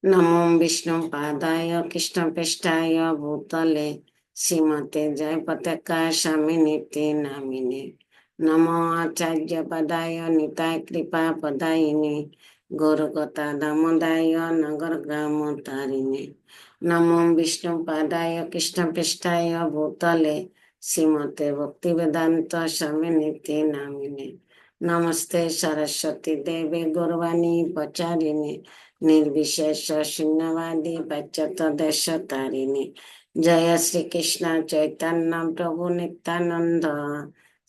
नमो विष्णुपादाय कृष्णपृष्ठाय भूतले श्रीमते जयपताका स्वामिनीति नामिने। नमो आचार्य पदाय निताय कृपा पदायिने गौरकथा दामोदाय नगर ग्राम तारिणे। नमो विष्णुपादाय कृष्णपृष्ठाय भूतले श्रीमते भक्ति वेदांत स्वामिनीति नामिने। नमस्ते सरस्वती देवी गौरवाणी पचारिणे निर्विशेष शून्यवादी पश्चात देश तारिणी। जय श्री कृष्ण चैतन्य प्रभु नित्यानंद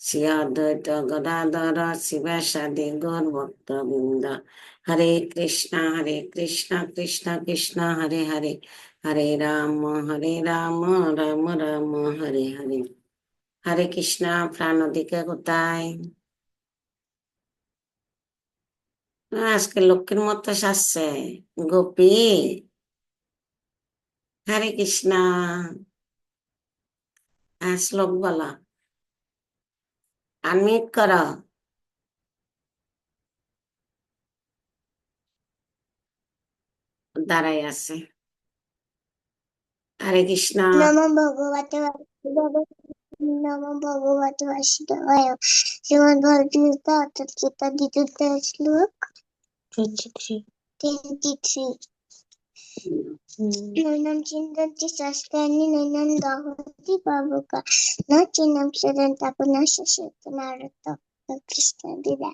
श्री अद्वैत गदाधर शिवासादि गौर भक्त वृंद। हरे कृष्ण कृष्ण कृष्ण हरे हरे, हरे राम राम राम हरे हरे। हरे कृष्णा প্রাণদিকে কোথায়? আজকে লক্ষ্মীর মতো সাজছে গোপী। হরে কৃষ্ণ, শ্লোক বলা আনমিউট কর। দাঁড়াই আছে। হরে কৃষ্ণ। নমো ভগবতে বাসুদেবায়। নমো ভগবতে বাসুদেবায়। শ্রীমদ্ ভগবদ্গীতা অর্থাৎ গীতা দ্বিতীয় শ্লোক 23। নৈনম চিন্তন্তি শাস্ত্রাণি নৈনম দহতি পাবকা ন চিন্নম সদন্তাপ ন শস্যতি নারদ। কৃষ্ণ দিদা।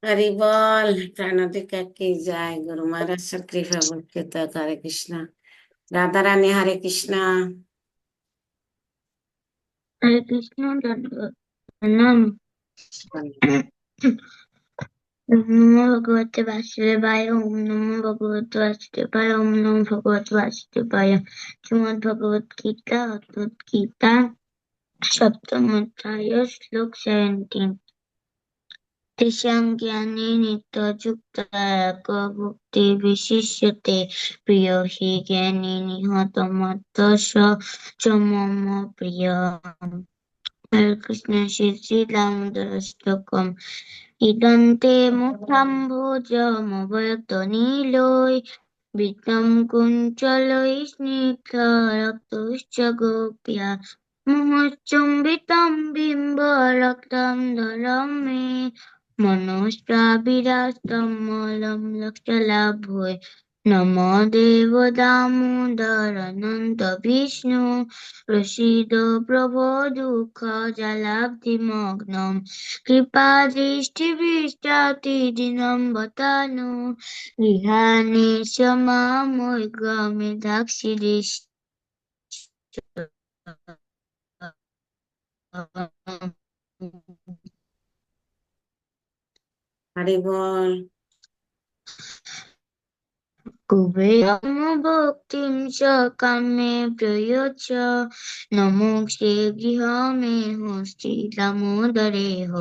হরি বল, প্রাণদিকে কি যায় গুরু মহারাজের কৃপা বর্ষিত। হরে কৃষ্ণ। রাধা রানী হরে কৃষ্ণ। হরে কৃষ্ণ। নাম নমো ভগবতে বাসুদেবায়। ওম নমো ভগবতে বাসুদেবায়। ওম নমো ভগবতে বাসুদেবায়। শ্রীমদ্ ভগবত গীতা অর্থাৎ গীতা সপ্তম অধ্যায় শ্লোক 17। তেষাং জ্ঞানে নিত্যযুক্তা এক ভক্তি বিশিষ্যতে প্রিয় হি জ্ঞানী নিহতমত্তস্য চ মম প্রিয়। হরে কৃষ্ণ। শ্রী শ্রী দামোদর অষ্টকম। ইদন্তে মুখাম্ভোজমভয়ত নীলয় বিদ্যম কুঞ্চলৈ স্নিগ্ধ রক্তশ্চ গোপ্যা মোহচুম্বিতম বিম্ব রক্তম ধরম মে মনস্টাবিরাস্তম মলম লক্ষলাভয়। নমো দেব দামোদর অনন্ত বিষ্ণু প্রসীদ প্রভো দুঃখ জলাব্ধিমগ্নম কৃপা দৃষ্টিবিষ্টাতি দিনম বতানো গৃহাণি মামৈগ্রমে দাক্ষিণিষ্ঠ। হরি বল। কুবেরম ভক্তিম চ কামে প্রয়োচ্ছ নমোক্ষে গৃহমে হস্তি দামোদরে হ।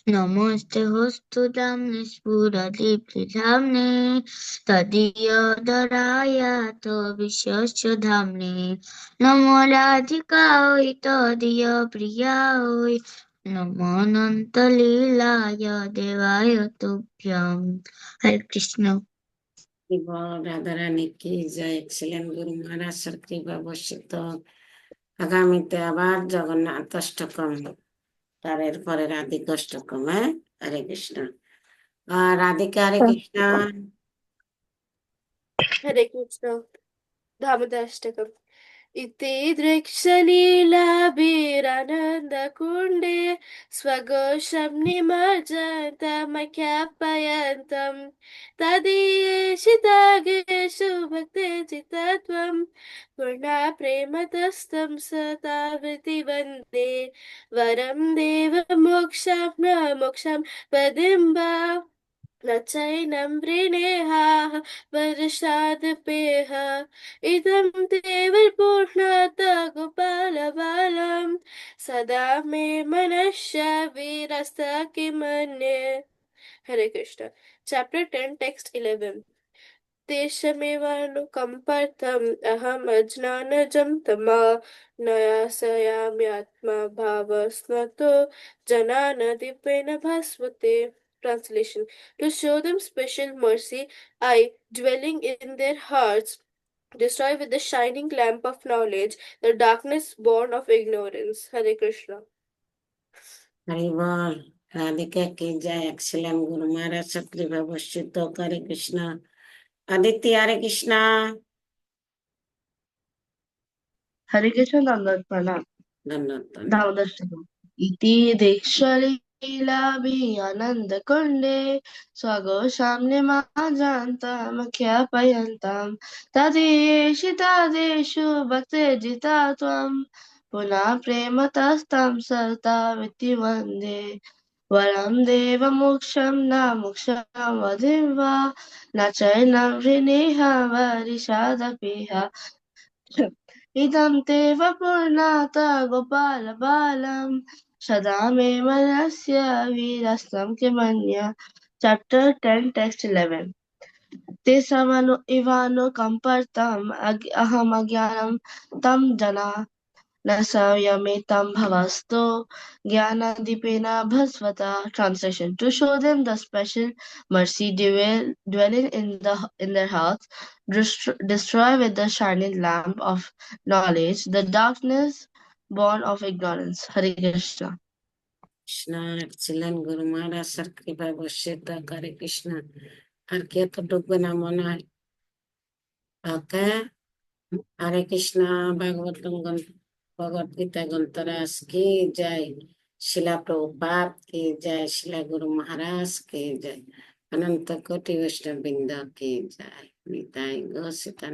নমস্তে হস্তুধাম্নে স্ফুরদীপ্তিধাম্নে তদীয়দরায়াত বিশ্বস্য ধাম্নে। নমো রাধিকায় তদীয় প্রিয়ায় নমো অনন্ত লীলায় দেবায় তুভ্যং। হরে কৃষ্ণ। হরি বল। রাধা রানী কি যায়। এক্সেলেন্ট গুরু মহারাজের কৃপা বর্ষিত। আগামীতে আবার জগন্নাথ অষ্টকম, তার এরপরে রাধিকা অষ্টকম। হ্যাঁ, হরে কৃষ্ণ। রাধিকা হরে কৃষ্ণ। हरे कृष्ण। दामोदराष्टकम्। इति दृक्षलीलाभिरानन्दकुण्डे स्वघोषं निमज्जन्तमख्यापयन्तम् तदीयेषितागेषु भक्ते चित्तत्वं पूर्णा प्रेमतस्तं सतावृति वन्दे वरं देवमोक्षं न मोक्षं पदिम्बा न चैनं वृणेहाः वर्षादपेह इदं देवपूर्णात् गोपालबालं सदा मे मनश्च वीरस्त किमन्ये। हरे कृष्ण। Chapter 10, Text 11. तेषमेवानुकम्पार्थम् अहम् अज्ञानजं तमा नयासयाम्यात्मा भावस्नतो जनान Dipen भास्वते। Translation: To show them special mercy, I, dwelling in their hearts, destroy with the shining lamp of knowledge the darkness born of ignorance. Hare Krishna. Hari बोल। राधिका की जय। एक्सीलेंट गुरु महाराज सकृपा वर्षित हो। हरे कृष्णा। आदित्य हरे कृष्णा। हरे कृष्ण दंडवत प्रणाम। धन्यवाद। दामोदर श्लोक। इति दीक्षलीलाभि आनंद कुंडे स्वगो सामने ख्यापयन्ताम् तदेशितादेषु भक्ते जिता त्वम् पुनः प्रेमतस्तं सता विति वन्दे वरं देवमोक्षं न मोक्षं वधिं वा न चैनं वृणीह वरिषादपि इदं ते वपुर्नाथ गोपालबालं सदा मे मनस्य वीरस्तं किमन्य Chapter 10 Text 11 ते समनु इवानो कम्पर्तम् अहम् अज्ञानं तं जना न संयमितं भवस्तो ज्ञानदीपेन भस्वता. Translation: To show them the special mercy dwelling in their hearts, destroy with the shining lamp of knowledge the darkness born of ignorance. Hare Krishna. Krishna. Excellent Guru Maharaj सकृपा वर्षित हो। हरे कृष्णा। আর কে তো ঢুকবে না মনে হয়। ওকে। हरे कृष्णा। भगवत गीता ग्रंथराज की जय। शिला प्रभुपाद की जय। शिला गुरु महाराज की जय। अनंत कोटि वैष्णव वृंद की जय। निताई गो सीता।